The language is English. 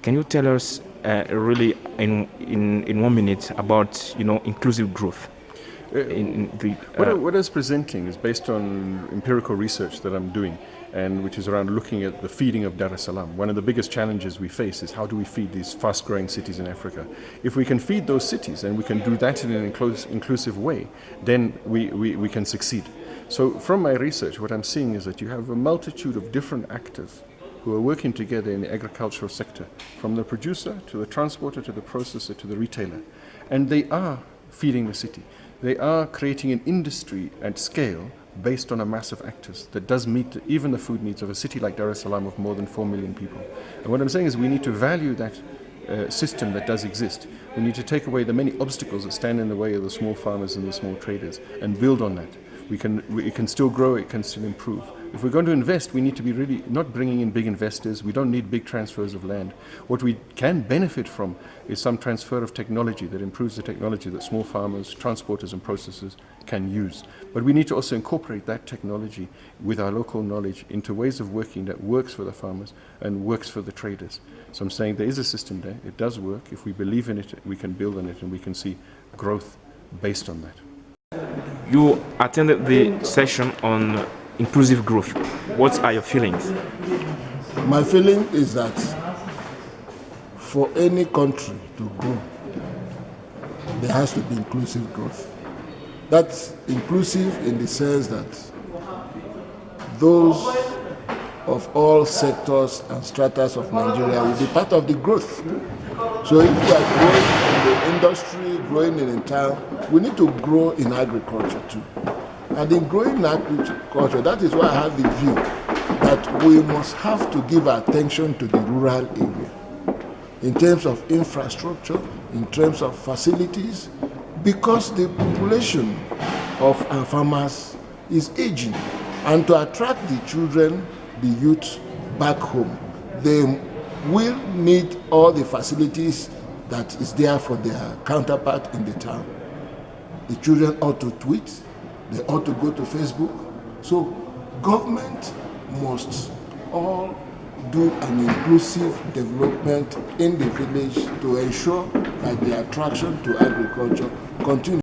Can you tell us really in 1 minute about inclusive growth? What I was presenting is based on empirical research that I'm doing, and which is around looking at the feeding of Dar es Salaam. One of the biggest challenges we face is how do we feed these fast-growing cities in Africa? If we can feed those cities and we can do that in an inclusive way, then we can succeed. So from my research, what I'm seeing is that you have a multitude of different actors who are working together in the agricultural sector, from the producer to the transporter to the processor to the retailer. And they are feeding the city. They are creating an industry at scale based on a mass of actors that does meet even the food needs of a city like Dar es Salaam of more than 4 million people. And what I'm saying is we need to value that system that does exist. We need to take away the many obstacles that stand in the way of the small farmers and the small traders and build on that. It can still grow, it can still improve. If we're going to invest, we need to be really not bringing in big investors. We don't need big transfers of land. What we can benefit from is some transfer of technology that improves the technology that small farmers, transporters and processors can use. But we need to also incorporate that technology with our local knowledge into ways of working that works for the farmers and works for the traders. So I'm saying there is a system there. It does work. If we believe in it, we can build on it and we can see growth based on that. You attended the session on inclusive growth. What are your feelings? My feeling is that for any country to grow, there has to be inclusive growth. That's inclusive in the sense that those of all sectors and stratas of Nigeria will be part of the growth. So if we are growing in the industry, growing in town, we need to grow in agriculture too. And in growing in agriculture, that is why I have the view that we must have to give attention to the rural area in terms of infrastructure, in terms of facilities, because the population of our farmers is aging. And to attract the children, the youth back home, they will need all the facilities that is there for their counterpart in the town. The children ought to tweet, they ought to go to Facebook. So government must all do an inclusive development in the village to ensure that the attraction to agriculture continues.